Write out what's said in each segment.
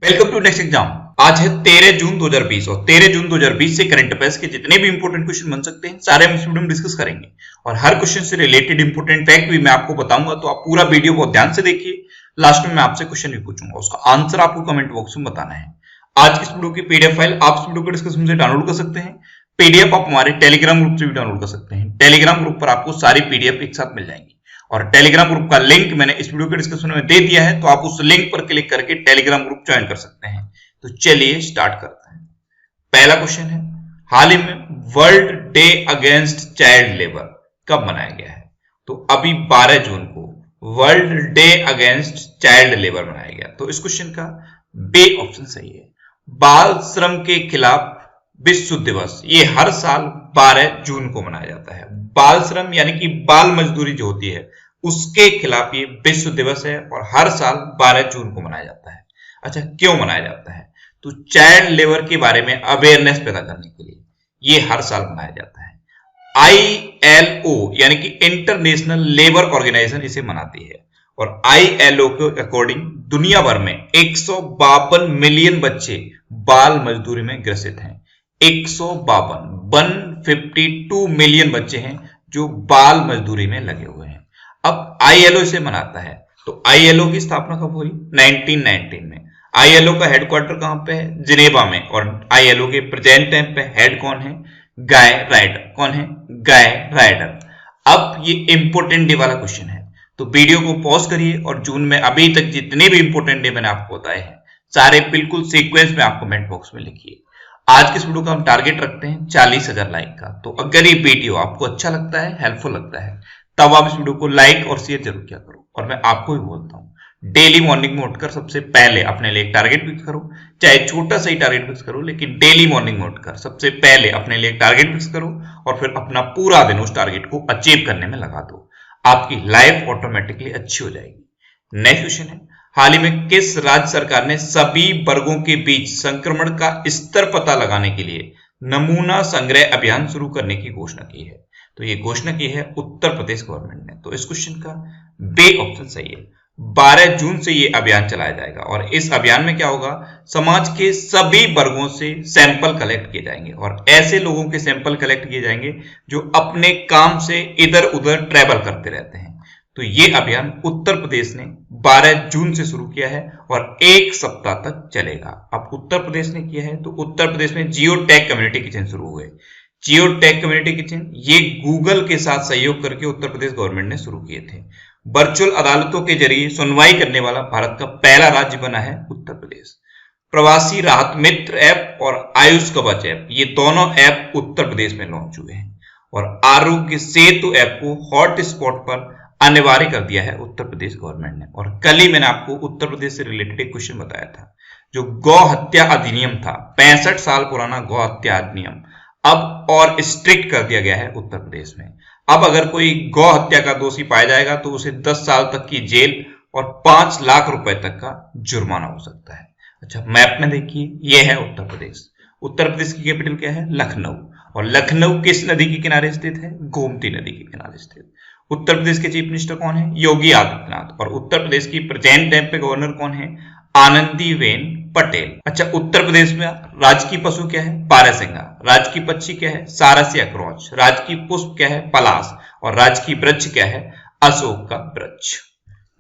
Welcome to next exam. आज है 13 जून 2020 और 13 जून 2020 से करंट अफेयर्स के जितने भी इंपोर्टेंट क्वेश्चन बन सकते हैं सारे हम इस वीडियो में डिस्कस करेंगे और हर क्वेश्चन से रिलेटेड इंपोर्टेंट फैक्ट भी मैं आपको बताऊंगा, तो आप पूरा वीडियो बहुत ध्यान से देखिए। लास्ट में मैं आपसे क्वेश्चन भी पूछूंगा, उसका आंसर आपको कमेंट बॉक्स में बताना है। आज की इस वीडियो की पीडीएफ फाइल आप इस वीडियो को डिस्क्रिप्शन से डाउनलोड कर सकते हैं। पीडीएफ आप हमारे टेलीग्राम ग्रुप से भी डाउनलोड कर सकते हैं। टेलीग्राम ग्रुप पर आपको सारी पीडीएफ एक साथ मिल जाएंगी और टेलीग्राम ग्रुप का लिंक मैंने इस वीडियो के डिस्क्रिप्शन में दे दिया है, तो आप उस लिंक पर क्लिक करके टेलीग्राम ग्रुप ज्वाइन कर सकते हैं। तो चलिए स्टार्ट करते हैं। पहला क्वेश्चन है, हाल ही में world day against child labour कब मनाया गया है? तो अभी 12 जून को world day against child labour मनाया गया। तो इस क्वेश्चन का बी ऑप्शन सही है। बाल श्रम के खिलाफ विश्व दिवस ये हर साल 12 जून को मनाया जाता है। बाल श्रम यानी कि बाल मजदूरी जो होती है उसके खिलाफ ये विश्व दिवस है और हर साल 12 जून को मनाया जाता है। अच्छा, क्यों मनाया जाता है? तो चाइल्ड लेबर के बारे में अवेयरनेस पैदा करने के लिए ये हर साल मनाया जाता है। ILO यानी कि इंटरनेशनल लेबर ऑर्गेनाइजेशन इसे मनाती है और ILO के अकॉर्डिंग दुनिया भर में 152 मिलियन बच्चे बाल मजदूरी में ग्रसित हैं। 152 मिलियन बच्चे हैं जो बाल मजदूरी में लगे हुए हैं। अब ILO इसे मनाता है, तो ILO की स्थापना कब हुई? 1919 में। ILO का हेडक्वार्टर कहां पे है? जिनेवा में। और ILO के प्रेजेंट टाइम पे हेड कौन है? गाय राइडर। कौन है? गाय राइडर। अब ये इंपोर्टेंट डे वाला क्वेश्चन है, तो वीडियो को पॉज करिए और जून में अभी तक जितने भी इंपोर्टेंट डे मैंने आपको बताए हैं सारे बिल्कुल सीक्वेंस में आप कमेंट बॉक्स में लिखिए। आज के इस वीडियो का हम टारगेट रखते हैं 40,000 लाइक का। तो अगर ये वीडियो आपको अच्छा लगता है, हेल्पफुल लगता है, तब आप इस वीडियो को लाइक और शेयर जरूर किया करो। और मैं आपको भी बोलता हूं, डेली मॉर्निंग में उठकर सबसे पहले अपने लिए एक टारगेट फिक्स करो, चाहे छोटा सा ही टारगेट फिक्स करो, लेकिन डेली मॉर्निंग में उठकर सबसे पहले अपने लिए एक टारगेट फिक्स करो और फिर अपना पूरा दिन उस टारगेट को अचीव करने में लगा दो। आपकी लाइफ ऑटोमेटिकली अच्छी हो जाएगी। नेक्स्ट क्वेश्चन है, हाल ही में किस राज्य सरकार ने सभी वर्गों के बीच संक्रमण का स्तर पता लगाने के लिए नमूना संग्रह अभियान शुरू करने की घोषणा की है? तो ये घोषणा की है उत्तर प्रदेश गवर्नमेंट ने। तो इस क्वेश्चन का बी ऑप्शन सही है। 12 जून से ये अभियान चलाया जाएगा और इस अभियान में क्या होगा? समाज के सभी वर्गों से सैंपल कलेक्ट किए जाएंगे और ऐसे लोगों के सैंपल कलेक्ट किए जाएंगे जो अपने काम से इधर उधर ट्रैवल करते रहते हैं। तो ये अभियान उत्तर प्रदेश ने 12 जून से शुरू किया है और 1 सप्ताह तक चलेगा। अब उत्तर प्रदेश ने किया है, तो उत्तर प्रदेश में जियो टैग कम्युनिटी किचन शुरू हुए। जियो टैग कम्युनिटी किचन ये गूगल के साथ सहयोग करके उत्तर प्रदेश गवर्नमेंट ने शुरू किए थे। वर्चुअल अदालतों के जरिए सुनवाई करने वाला भारत का पहला राज्य बना है उत्तर प्रदेश। प्रवासी राहत मित्र ऐप और आयुष कवच ऐप ये दोनों ऐप उत्तर प्रदेश में लॉन्च हुए हैं और आरोग्य सेतु ऐप को हॉट स्पॉट पर अनिवार्य कर दिया है उत्तर प्रदेश गवर्नमेंट ने। और कल ही मैंने आपको उत्तर प्रदेश से रिलेटेड एक क्वेश्चन बताया था, जो गौ हत्या अधिनियम था, 65 साल पुराना गौ हत्या अधिनियम अब और स्ट्रिक्ट कर दिया गया है उत्तर प्रदेश में। अब अगर कोई गौ हत्या का दोषी पाया जाएगा तो उसे 10 साल तक की जेल और 5 लाख रुपए तक का जुर्माना हो सकता है। अच्छा, मैप में देखिए, यह है उत्तर प्रदेश। उत्तर प्रदेश की कैपिटल क्या है? लखनऊ। और लखनऊ किस नदी के किनारे स्थित है? गोमती नदी के किनारे स्थित। उत्तर प्रदेश के चीफ मिनिस्टर कौन है? योगी आदित्यनाथ। और उत्तर प्रदेश की प्रेजेंट टाइम पे गवर्नर कौन है? आनंदीबेन पटेल। अच्छा, उत्तर प्रदेश में राजकीय पशु क्या है? बारहसिंगा। राजकीय पक्षी क्या है? सारस या क्रॉच। राजकीय पुष्प क्या है? पलाश। और राजकीय वृक्ष क्या है? अशोक का वृक्ष।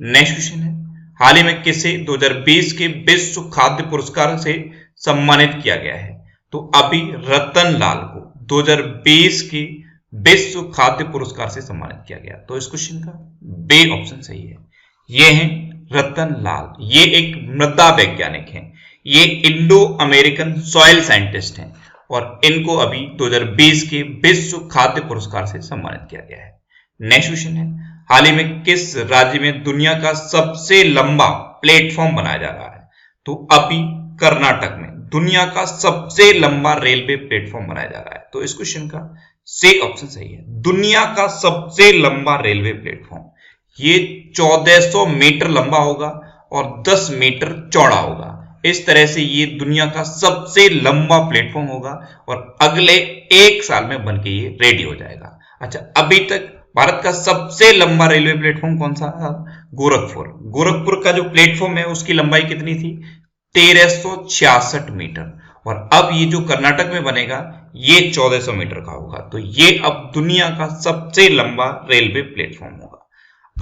नेक्स्ट क्वेश्चन है, हाल ही में किसे 2020 के विश्व खाद्य पुरस्कार से सम्मानित किया गया है? तो अभी रतन लाल को 2020 की विश्व खाद्य पुरस्कार से सम्मानित किया गया। तो इस क्वेश्चन का बी ऑप्शन सही है। ये है रतन लाल। ये एक मृदा वैज्ञानिक हैं, ये इंडो अमेरिकन सॉइल साइंटिस्ट हैं और इनको अभी 2020 के विश्व खाद्य पुरस्कार से सम्मानित किया गया है। नेक्स्ट क्वेश्चन है, हाल ही में किस राज्य में दुनिया का सबसे लंबा प्लेटफॉर्म बनाया जा रहा है? तो अभी कर्नाटक में दुनिया का सबसे लंबा रेलवे प्लेटफॉर्म बनाया जा रहा है। तो इस क्वेश्चन का सी ऑप्शन सही है। दुनिया का सबसे लंबा रेलवे प्लेटफॉर्म ये 1400 मीटर लंबा होगा और 10 मीटर चौड़ा होगा। इस तरह से ये दुनिया का सबसे लंबा प्लेटफॉर्म होगा और अगले 1 साल में बनके ये रेडी हो जाएगा। अच्छा, अभी तक भारत का सबसे लंबा रेलवे प्लेटफॉर्म कौन सा था? गोरखपुर। गोरखपुर का जो प्लेटफॉर्म है उसकी लंबाई कितनी थी? 1366 मीटर। और अब ये जो कर्नाटक में बनेगा ये 1400 मीटर का होगा। तो ये अब दुनिया का सबसे लंबा रेलवे प्लेटफॉर्म होगा।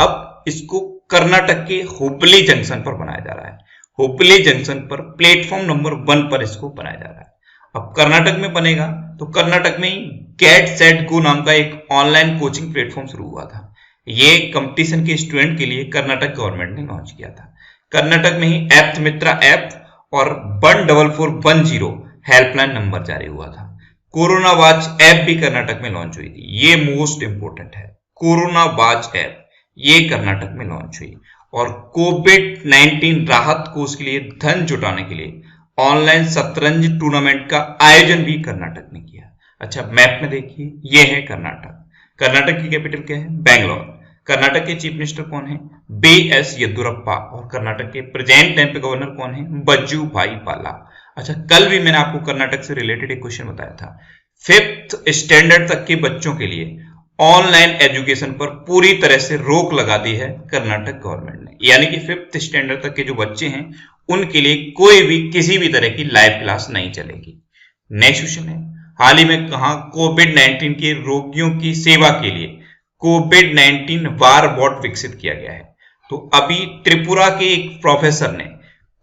अब इसको कर्नाटक के हुबली जंक्शन पर बनाया जा रहा है। हुबली जंक्शन पर प्लेटफॉर्म नंबर 1 पर इसको बनाया जा रहा है। अब कर्नाटक में बनेगा तो कर्नाटक में ही गेट सेट गो नाम का एक ऑनलाइन कोचिंग प्लेटफॉर्म शुरू हुआ था। ये कंपटीशन के स्टूडेंट के लिए कर्नाटक गवर्नमेंट ने लॉन्च किया था। कर्नाटक में ही एप्ट मित्रा ऐप और 14410 हेल्पलाइन नंबर जारी हुआ था। कोरोना वॉच ऐप भी कर्नाटक में लॉन्च हुई थी। ये मोस्ट इंपोर्टेंट है, कोरोना वॉच ऐप ये कर्नाटक में लॉन्च हुई। और कोविड-19 राहत कोष के लिए धन जुटाने के लिए ऑनलाइन शतरंज टूर्नामेंट का आयोजन भी कर्नाटक ने किया। अच्छा, मैप में देखिए, ये है कर्नाटक। कर्नाटक की कैपिटल क्या है? बैंगलोर। कर्नाटक के चीफ मिनिस्टर कौन है? बी.एस. येदियुरप्पा। और कर्नाटक के प्रेजेंट टाइम पे गवर्नर कौन है? बज्जू भाई पाला। अच्छा, कल भी मैंने आपको कर्नाटक से रिलेटेड एक क्वेश्चन बताया था। 5th स्टैंडर्ड तक के बच्चों के लिए ऑनलाइन एजुकेशन पर पूरी तरह से रोक लगा दी है कर्नाटक गवर्नमेंट ने। यानी कि 5th स्टैंडर्ड तक के जो बच्चे हैं उनके लिए कोई भी किसी भी तरह की लाइव क्लास नहीं चलेगी। नेक्स्ट क्वेश्चन है, हाल ही में कहा कोविड-19 के रोगियों की सेवा के लिए कोविड-19 वार बॉट विकसित किया गया है। तो अभी त्रिपुरा के एक प्रोफेसर ने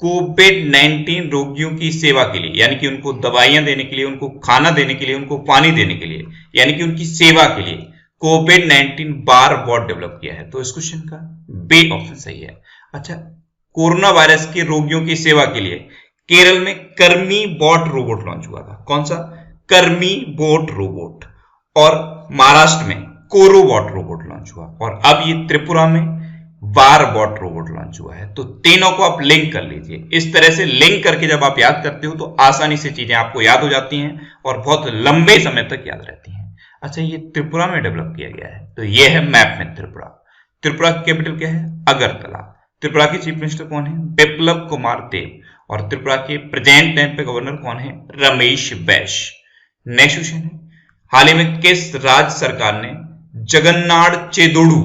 कोविड-19 रोगियों की सेवा के लिए, यानी कि उनको दवाइयां देने के लिए, उनको खाना देने के लिए, उनको पानी देने के लिए, यानी कि उनकी सेवा के लिए कोविड-19 वार बॉट डेवलप किया है। तो इस क्वेश्चन का बी ऑप्शन सही है। अच्छा, कोरोना वायरस के रोगियों की सेवा के लिए केरल में कर्मी बॉट रोबोट लॉन्च हुआ था। कौन सा? कर्मी बॉट रोबोट। और महाराष्ट्र में कोरोबॉट रोबोट लॉन्च हुआ। और अब ये त्रिपुरा में वार बॉट रोबोट लॉन्च हुआ है। तो तीनों को आप लिंक कर लीजिए। इस तरह से लिंक करके जब आप याद करते हो तो आसानी से चीजें आपको याद हो जाती हैं और बहुत लंबे समय तक याद रहती हैं। अच्छा, ये त्रिपुरा में डेवलप किया गया है। तो ये है मैप में त्रिपुरा। त्रिपुरा की कैपिटल क्या है? अगरतला। त्रिपुरा के चीफ मिनिस्टर कौन है? बिप्लब कुमार देव। और त्रिपुरा के प्रेजेंट टाइम पे गवर्नर कौन है? रमेश बैश। नेक्स्ट क्वेश्चन है, हाल ही में किस राज्य सरकार ने जगन्नाथ चेदोड़ू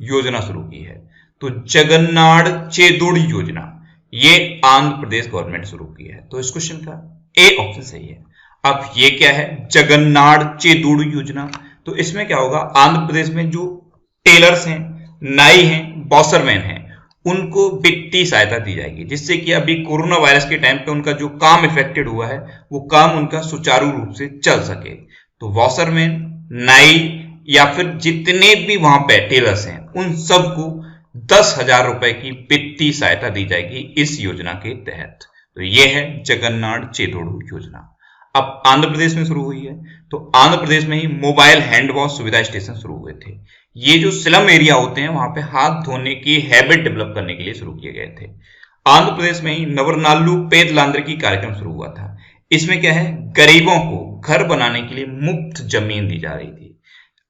योजना शुरू की है? तो जगन्नाथ चेदोड़ी योजना ये आंध्र प्रदेश गवर्नमेंट शुरू की है। तो इस क्वेश्चन का ए ऑप्शन सही है। अब ये क्या है? जगन्नाथ चेदोड़ी योजना। तो इसमें क्या होगा? आंध्र प्रदेश में जो टेलर्स हैं, नाई हैं, बॉसरमैन हैं, उनको वित्तीय सहायता दी जाएगी, जिससे कि अभी कोरोना वायरस के टाइम पे उनका जो काम इफेक्टेड हुआ है वो काम उनका सुचारू रूप से चल सके। तो वॉशरमैन, नाई या फिर जितने भी वहां पे टेलर्स हैं उन सबको 10,000 रुपए की वित्तीय सहायता दी जाएगी इस योजना के तहत। तो यह है जगन्नाथ चेदोड़ू योजना। अब आंध्र प्रदेश में शुरू हुई है। तो आंध्र प्रदेश में ही मोबाइल हैंड वॉश सुविधा स्टेशन शुरू हुए थे। ये जो स्लम एरिया होते हैं वहां पे हाथ धोने की हैबिट डेवलप करने के लिए शुरू किए गए थे। आंध्र प्रदेश में ही नवरनालू पेदलांद्र की कार्यक्रम शुरू हुआ था। इसमें क्या है? गरीबों को घर बनाने के लिए मुफ्त जमीन दी जा रही थी।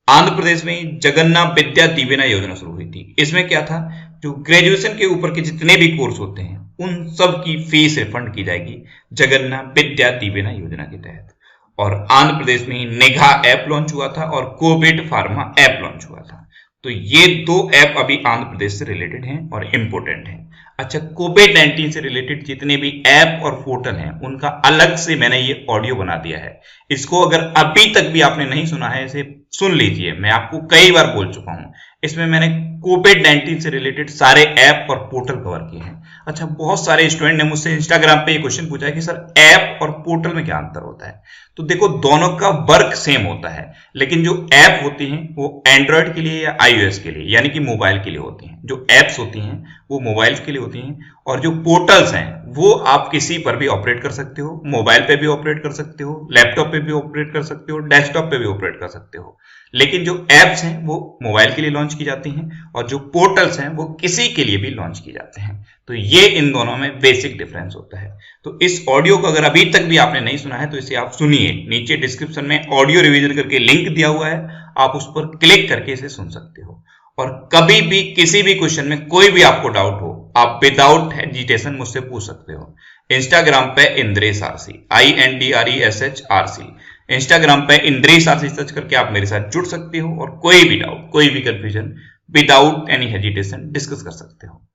आंध्र प्रदेश में जगन्ना विद्या दीवेना योजना शुरू हुई थी। इसमें क्या था? जो ग्रेजुएशन के ऊपर के जितने भी कोर्स होते हैं उन सब की फीस रिफंड की जाएगी जगन्ना विद्या दीवेना योजना के तहत। और आंध्र प्रदेश में ही निगाह ऐप लॉन्च हुआ था और कोविड फार्मा ऐप लॉन्च हुआ था। तो ये दो ऐप अभी आंध्र प्रदेश से रिलेटेड हैं और इंपोर्टेंट हैं। अच्छा, कोविड-19 से रिलेटेड जितने भी ऐप और पोर्टल हैं उनका अलग से मैंने ये ऑडियो बना दिया है। इसको अगर अभी तक भी आपने नहीं सुना है इसे सुन लीजिए। मैं आपको कई बार बोल चुका हूं। इसमें मैंने कोविड-19 से रिलेटेड सारे ऐप और पोर्टल कवर किए हैं। अच्छा, बहुत सारे स्टूडेंट ने मुझसे इंस्टाग्राम पे ये क्वेश्चन पूछा है कि सर ऐप और पोर्टल में क्या अंतर होता है? तो देखो, दोनों का वर्क सेम होता है, लेकिन जो ऐप होती हैं वो एंड्रॉयड के लिए या iOS के लिए यानी कि मोबाइल के लिए होती हैं। जो ऐप्स होती हैं वो मोबाइल के लिए होती हैं और जो पोर्टल्स हैं वो आप किसी पर भी ऑपरेट कर सकते हो। मोबाइल पे भी ऑपरेट कर सकते हो, लैपटॉप पे भी ऑपरेट कर सकते हो, डेस्कटॉप पे भी ऑपरेट कर सकते हो। लेकिन जो एप्स हैं वो मोबाइल के लिए लॉन्च की जाती हैं और जो पोर्टल्स हैं वो किसी के लिए भी लॉन्च की जाते हैं। तो ये इन दोनों में बेसिक डिफरेंस होता है। तो इस ऑडियो को अगर अभी तक भी आपने नहीं सुना है तो इसे आप सुनिए। नीचे डिस्क्रिप्शन में ऑडियो रिवीजन करके लिंक दिया हुआ है, आप उस पर क्लिक करके इसे सुन सकते हो। और कभी भी किसी भी क्वेश्चन में कोई भी आपको डाउट हो, आप विदाउट हेजिटेशन मुझसे पूछ सकते हो। इंस्टाग्राम पे Indresh RC, INDRESH RC, Instagram पे इंद्रेश आरसी सर्च करके आप मेरे साथ जुड़ सकते हो और कोई भी डाउट, कोई भी confusion without any hesitation discuss कर सकते हो।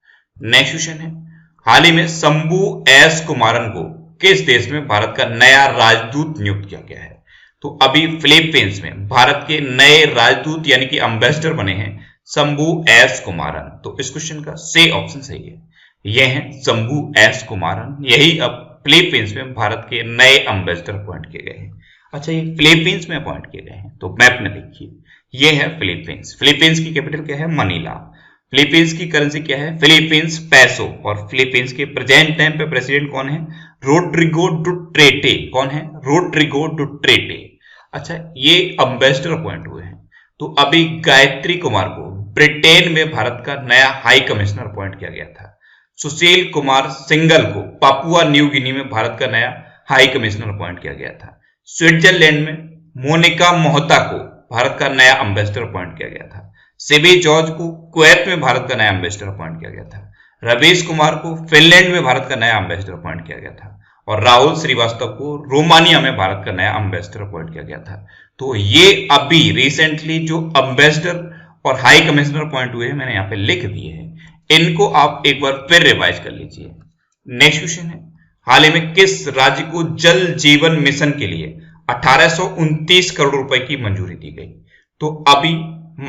नेक्स्ट क्वेश्चन है, हाल ही में शंभू एस कुमारन को किस देश में भारत का नया राजदूत नियुक्त किया गया है? तो अभी फिलीपींस में भारत के नए राजदूत यानी कि एम्बेसडर बने हैं शंभू एस कुमारन। तो इस क्वेश्चन का सी ऑप्शन सही है। ये हैं शंभू एस कुमारन, यही अब फिलीपींस में भारत के नए एम्बेसडर अपॉइंट किए गए हैं। अच्छा, ये फिलीपींस में अपॉइंट किए गए हैं, तो मैप में देखिए ये है फिलीपींस। फिलीपींस की कैपिटल क्या है? मनीला। फिलीपींस की करेंसी क्या है? फिलीपींस पैसो। और फिलीपींस के प्रेजेंट टाइम पे प्रेसिडेंट कौन है? रोड्रिगो डुटेर्टे। कौन है? रोड्रिगो डुटेर्टे। अच्छा, ये एम्बेसडर अपॉइंट हुए हैं। तो अभी गायत्री कुमार को ब्रिटेन में भारत का नया हाई कमिश्नर अपॉइंट किया गया था। सुशील कुमार सिंगल को पापुआ न्यू गिनी में भारत का नया हाई कमिश्नर अपॉइंट किया गया था। स्विट्जरलैंड में मोनिका मोहता को भारत का नया एम्बेसडर अपॉइंट किया गया था। सिबी जॉर्ज को कुवैत में भारत का नया एम्बेसडर अपॉइंट किया गया था। रवीश कुमार को फिनलैंड में भारत का नया एम्बेसडर अपॉइंट किया गया था। और राहुल श्रीवास्तव को रोमानिया में भारत का नया एम्बेसडर अपॉइंट किया गया था। तो ये अभी रिसेंटली जो एम्बेसडर और हाई कमिश्नर अपॉइंट हुए हैं, मैंने यहाँ पे लिख दिए हैं, इनको आप एक बार फिर रिवाइज कर लीजिए। नेक्स्ट क्वेश्चन है, हाल ही में किस राज्य को जल जीवन मिशन के लिए 1829 करोड़ रुपए की मंजूरी दी गई? तो अभी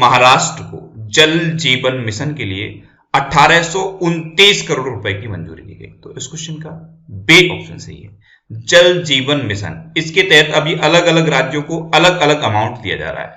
महाराष्ट्र को जल जीवन मिशन के लिए 1829 करोड़ रुपए की मंजूरी दी गई। तो इस क्वेश्चन का बी ऑप्शन सही है। जल जीवन मिशन, इसके तहत अभी अलग अलग राज्यों को अलग अलग अमाउंट दिया जा रहा है।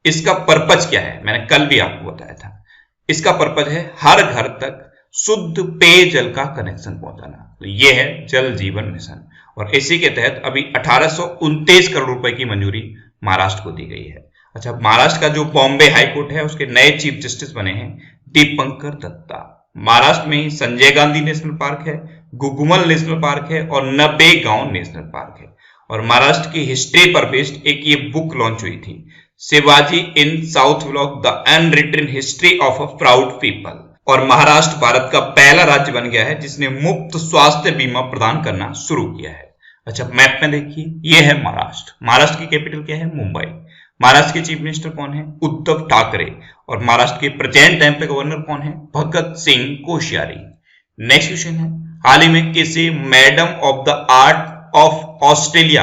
इसका पर्पज क्या है? मैंने कल भी आपको बताया था। इसका पर्पज है हर घर तक शुद्ध पेयजल का कनेक्शन पहुंचाना। तो यह है जल जीवन मिशन, और इसी के तहत अभी 1829 करोड़ रुपए की मंजूरी महाराष्ट्र को दी गई है। अच्छा, महाराष्ट्र का जो बॉम्बे हाईकोर्ट है उसके नए चीफ जस्टिस बने हैं दीपंकर दत्ता। महाराष्ट्र में ही संजय गांधी नेशनल पार्क है, गुगुमल नेशनल पार्क है और नबेगांव नेशनल पार्क है। और महाराष्ट्र की हिस्ट्री पर बेस्ड एक ये बुक लॉन्च हुई थी, Shivaji in South Block the unwritten history of a proud people. और महाराष्ट्र भारत का पहला राज्य बन गया है जिसने मुफ्त स्वास्थ्य बीमा प्रदान करना शुरू किया है। अच्छा, मैप में देखिए ये है महाराष्ट्र। महाराष्ट्र की कैपिटल क्या है? मुंबई। महाराष्ट्र के चीफ मिनिस्टर कौन है? उद्धव ठाकरे। और महाराष्ट्र के प्रेजेंट टाइम पे गवर्नर कौन है? भगत सिंह कोश्यारी। नेक्स्ट क्वेश्चन है, हाल ही में किसे madam of the art of Australia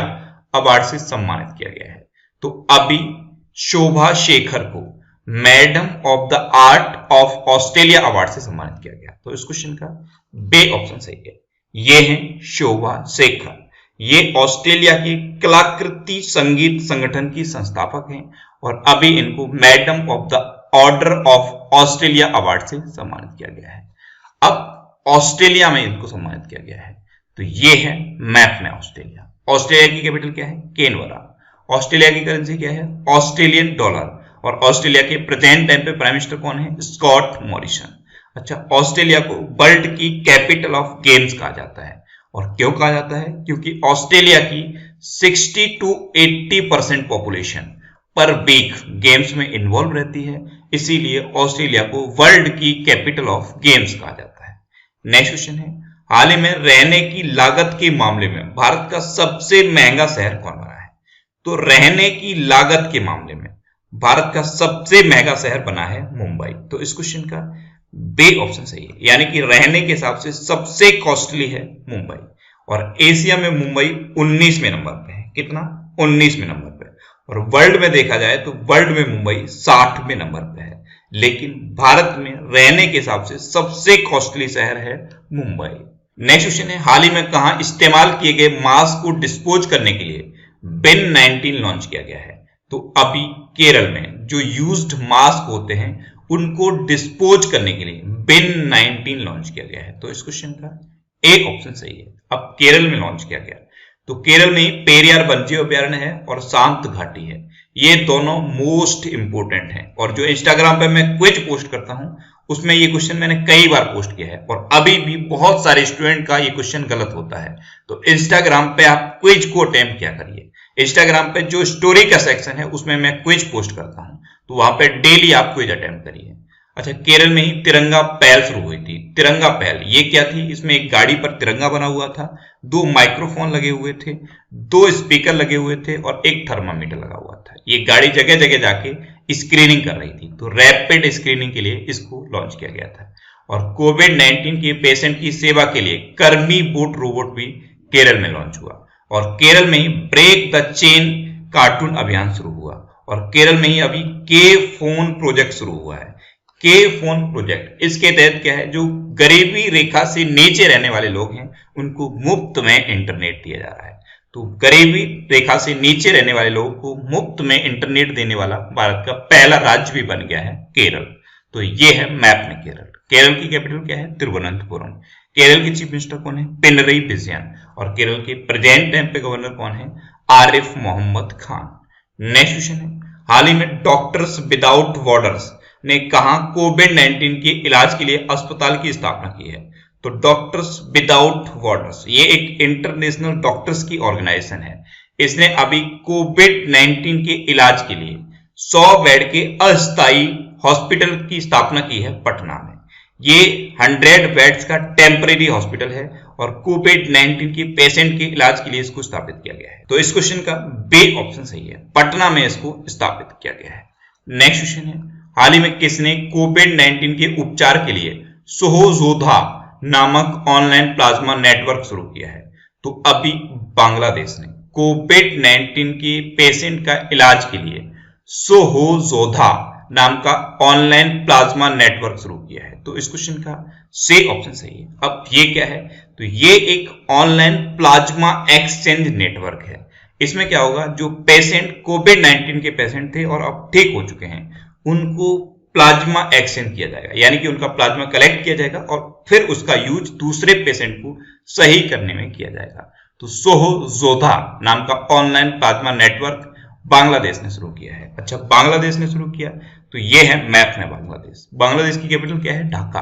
award से सम्मानित किया गया है? तो अभी शोभा शेखर को madam of the art of Australia award से सम्मानित किया गया। तो इस क्वेश्चन का बी ऑप्शन सही है। ये है शोभा शेखर। ये ऑस्ट्रेलिया के कलाकृति संगीत संगठन की संस्थापक हैं और अभी इनको madam of the order of Australia award से सम्मानित किया गया है। अब ऑस्ट्रेलिया में इनको सम्मानित किया गया है। तो ये है मैप में ऑस्ट्रेलिया। ऑस्ट्रेलिया की कैपिटल क्या है? कैनबरा। ऑस्ट्रेलिया की करेंसी क्या है? Australian dollar. और ऑस्ट्रेलिया के प्रेजेंट टाइम पे प्राइम मिनिस्टर कौन है? Scott Morrison. अच्छा, ऑस्ट्रेलिया को वर्ल्ड की कैपिटल ऑफ गेम्स कहा जाता है। और क्यों कहा जाता है? क्योंकि ऑस्ट्रेलिया की 60 to 80% पॉपुलेशन पर वीक गेम्स में इन्वॉल्व रहती है, इसीलिए ऑस्ट्रेलिया को वर्ल्ड की कैपिटल ऑफ गेम्स कहा जाता है। नेक्स्ट क्वेश्चन है, हाल ही में रहने की लागत के मामले में भारत का सबसे महंगा शहर कौन बना है? तो रहने की लागत के मामले में भारत का सबसे महंगा शहर बना है मुंबई। तो इस क्वेश्चन का बी ऑप्शन सही है, यानी कि रहने के हिसाब से सबसे कॉस्टली है मुंबई। और एशिया में मुंबई 19वें नंबर पे है। कितना? 19वें नंबर पे। और वर्ल्ड में देखा जाए तो वर्ल्ड में मुंबई 60वें नंबर पे है। लेकिन भारत में रहने के हिसाब से सबसे कॉस्टली शहर है मुंबई। नेक्स्ट क्वेश्चन है, हाल ही में कहां इस्तेमाल किए गए मास्क को डिस्पोज करने के लिए बिन 19 लॉन्च किया गया है? तो अभी केरल में जो यूज्ड मास्क होते हैं उनको डिस्पोज करने के लिए बिन 19 लॉन्च किया गया है। तो इस क्वेश्चन का एक ऑप्शन सही है। अब केरल में लॉन्च किया गया, तो केरल में ही पेरियार वन्यजीव अभयारण्य है और शांत घाटी है। ये दोनों मोस्ट इंपोर्टेंट हैं। और जो इंस्टाग्राम पे मैं क्विज पोस्ट करता हूं उसमें ये क्वेश्चन मैंने कई बार पोस्ट किया है और अभी भी बहुत सारे स्टूडेंट का ये क्वेश्चन गलत होता है। तो इंस्टाग्राम पे आप क्विज को अटेम्प्ट किया करिए। इंस्टाग्राम पे जो स्टोरी का सेक्शन है उसमें मैं क्विज पोस्ट करता हूं, तो वहां पे डेली आप क्विज अटेम्प्ट करिए। अच्छा, केरल में ही तिरंगा पहल शुरू हुई थी। तिरंगा पहल ये क्या थी? इसमें एक गाड़ी पर तिरंगा बना हुआ था, 2 माइक्रोफोन लगे हुए थे, 2 स्पीकर लगे हुए थे और एक थर्मामीटर लगा हुआ था। ये गाड़ी जगह जगह जाके स्क्रीनिंग कर रही थी, तो रैपिड स्क्रीनिंग के लिए इसको लॉन्च किया गया था। और कोविड-19 के पेशेंट की सेवा के लिए कर्मी बोट रोबोट भी केरल में लॉन्च हुआ। और केरल में ही ब्रेक द चेन कार्टून अभियान शुरू हुआ। और केरल में ही अभी के फोन प्रोजेक्ट शुरू हुआ है। के फोन प्रोजेक्ट, इसके तहत क्या है, जो गरीबी रेखा से नीचे रहने वाले लोग हैं उनको मुफ्त में इंटरनेट दिया जा रहा है। तो गरीबी रेखा से नीचे रहने वाले लोगों को मुफ्त में इंटरनेट देने वाला भारत का पहला राज्य भी बन गया है केरल। तो ये है मैप में केरल। केरल की कैपिटल क्या है? तिरुवनंतपुरम। केरल के चीफ मिनिस्टर कौन है? पिनरई विजयन। और केरल के प्रेजेंट टाइम पे गवर्नर कौन है? आरिफ मोहम्मद खान। नेक्स्ट क्वेश्चन है, हाल ही में डॉक्टर्स विदाउट बॉर्डर्स ने कहा कोविड-19 के इलाज के लिए अस्पताल की स्थापना की है? तो डॉक्टर्स विदाउट बॉर्डर्स ये एक इंटरनेशनल डॉक्टर्स की ऑर्गेनाइजेशन है। इसने अभी कोविड-19 के इलाज के लिए 100 बेड के अस्थायी हॉस्पिटल की स्थापना की है पटना में। ये 100 बेड्स का टेम्परेरी हॉस्पिटल है और कोविड-19 के पेशेंट के इलाज के लिए इसको स्थापित किया गया है। तो इस क्वेश्चन का बी ऑप्शन सही है, पटना में इसको स्थापित किया गया है। नेक्स्ट क्वेश्चन है, हाल ही में किसने कोविड-19 के उपचार के लिए सोहोजोधा नामक ऑनलाइन प्लाज्मा नेटवर्क शुरू किया है? तो अभी बांग्लादेश ने कोविड-19 के पेशेंट का इलाज के लिए सोहोजोधा नाम का ऑनलाइन प्लाज्मा नेटवर्क शुरू किया है। तो इस क्वेश्चन का सी ऑप्शन सही है। अब ये क्या है? तो ये एक ऑनलाइन प्लाज्मा एक्सचेंज नेटवर्क है। इसमें क्या होगा, जो पेशेंट कोविड-19 के पेशेंट थे और अब ठीक हो चुके हैं उनको प्लाज्मा एक्सचेंज किया जाएगा, यानी कि उनका प्लाज्मा कलेक्ट किया जाएगा और फिर उसका यूज दूसरे पेशेंट को सही करने में किया जाएगा। तो सोहोजोधा नाम का ऑनलाइन प्लाज्मा नेटवर्क बांग्लादेश ने शुरू किया है। अच्छा, बांग्लादेश ने शुरू किया तो ये है मैप में बांग्लादेश। बांग्लादेश की कैपिटल क्या है? ढाका।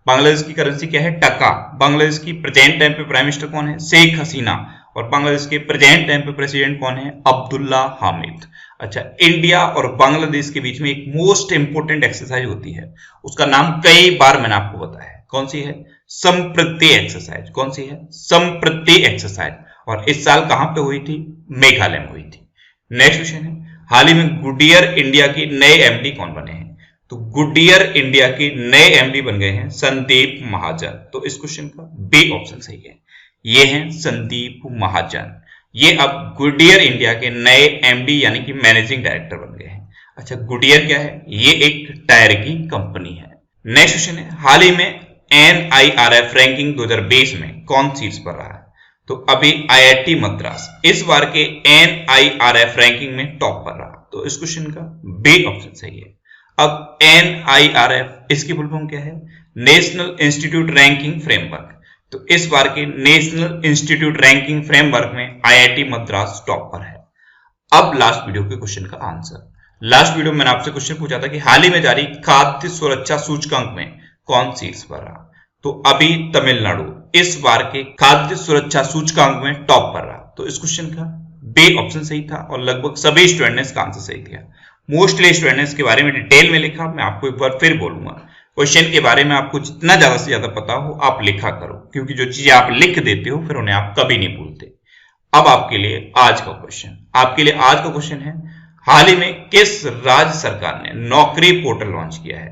बांग्लादेश की करेंसी क्या है? टका। बांग्लादेश की प्रेजेंट टाइम पे प्राइम मिनिस्टर कौन है? शेख हसीना। और बांग्लादेश के प्रेजेंट टाइम पे प्रेसिडेंट कौन है? अब्दुल्ला हामिद। अच्छा, इंडिया और बांग्लादेश के बीच में एक मोस्ट इंपोर्टेंट एक्सरसाइज होती है, उसका नाम कई बार मैंने आपको बताया है। कौन सी है? संप्रति एक्सरसाइज। कौन सी है? संप्रति एक्सरसाइज। और इस साल कहां पे हुई थी? मेघालय में हुई थी। नेक्स्ट क्वेश्चन है, हाल ही में गुडियर इंडिया के नए एमडी कौन बने हैं? तो गुडियर इंडिया के नए एमडी बन गए हैं संदीप महाजन। तो इस क्वेश्चन का बी ऑप्शन सही है, ये हैं संदीप महाजन। ये अब गुडियर इंडिया के नए एमडी यानी कि मैनेजिंग डायरेक्टर बन गए हैं। अच्छा, गुडियर क्या है? ये एक टायर की कंपनी है। नेक्स्ट क्वेश्चन है, हाल ही में NIRF रैंकिंग 2020 में कौन शीर्ष पर रहा है? तो अभी IIT मद्रास इस बार के NIRF रैंकिंग में टॉप पर रहा। तो इस क्वेश्चन का बी ऑप्शन सही है। अब NIRF इसकी फुल फॉर्म क्या है? National institute ranking framework. तो इस बार के नेशनल इंस्टीट्यूट रैंकिंग फ्रेमवर्क में IIT मद्रास टॉप पर है। अब लास्ट वीडियो के क्वेश्चन का आंसर। लास्ट वीडियो में मैंने आपसे क्वेश्चन पूछा था कि हाल ही में जारी खाद्य सुरक्षा सूचकांक में कौन शीर्ष पर रहा? तो अभी तमिलनाडु इस बार के खाद्य सुरक्षा सूचकांक में टॉप पर रहा। तो इस क्वेश्चन का बी ऑप्शन सही था और लगभग सभी स्टूडेंट ने इसका आंसर सही किया। मोस्टली स्टूडेंट ने इसके बारे में डिटेल में लिखा। मैं आपको एक बार फिर बोलूंगा, क्वेश्चन के बारे में आपको जितना ज्यादा से ज्यादा पता हो आप लिखा करो, क्योंकि जो चीजें आप लिख देते हो फिर उन्हें आप कभी नहीं भूलते। अब आपके लिए आज का क्वेश्चन है, हाल ही में किस राज्य सरकार ने नौकरी पोर्टल लॉन्च किया है?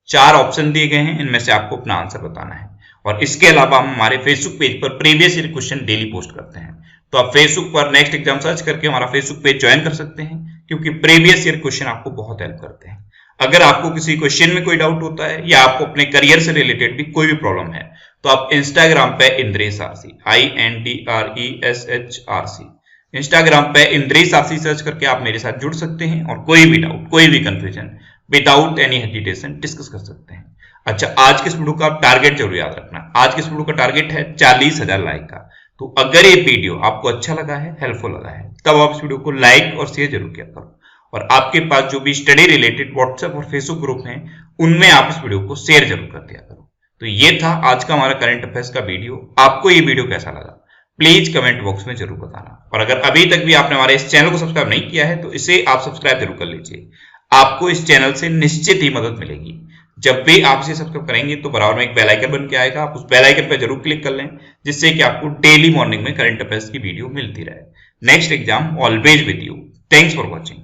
4 ऑप्शन दिए गए हैं, इनमें से आपको अपना आंसर बताना है। और इसके अलावा हम हमारे फेसबुक पेज पर previous year question daily post करते हैं, तो आप फेसबुक पर नेक्स्ट एग्जाम सर्च करके हमारा फेसबुक पेज ज्वाइन कर सकते हैं, क्योंकि प्रीवियस ईयर क्वेश्चन आपको बहुत हेल्प करते हैं। अगर आपको किसी क्वेश्चन में कोई डाउट होता है या आपको अपने करियर से रिलेटेड भी कोई भी प्रॉब्लम है, तो आप इंस्टाग्राम पे इंद्रेश आरसी INDRESHRC इंस्टाग्राम पे इंद्रेश आरसी सर्च करके आप मेरे साथ जुड़ सकते हैं और कोई भी डाउट, कोई भी confusion without any hesitation discuss कर सकते हैं। अच्छा, आज के इस वीडियो का टारगेट जरूर याद रखना। आज के इस वीडियो का टारगेट है 40,000 लाइक का। तो अगर ये वीडियो आपको अच्छा लगा है, हेल्पफुल लगा है, तब आप इस वीडियो को लाइक और शेयर जरूर किया करो। और आपके पास जो भी स्टडी रिलेटेड व्हाट्सएप और फेसबुक ग्रुप हैं, उनमें आप इस वीडियो को शेयर जरूर कर दिया करो। तो ये था आज का हमारा करंट अफेयर्स का वीडियो। आपको ये वीडियो कैसा लगा प्लीज कमेंट बॉक्स में जरूर बताना। और अगर अभी तक भी आपने हमारे इस चैनल को सब्सक्राइब नहीं किया है तो इसे आप सब्सक्राइब जरूर कर लीजिए। आपको इस चैनल से निश्चित ही मदद मिलेगी। जब भी आप इसे सब्सक्राइब करेंगे तो बराबर में एक बेल आइकन बन के आएगा, आप उस बेल आइकन पर जरूर क्लिक कर लें, जिससे कि आपको डेली मॉर्निंग में करंट अफेयर्स की वीडियो मिलती रहे। Next exam always with you. Thanks for watching.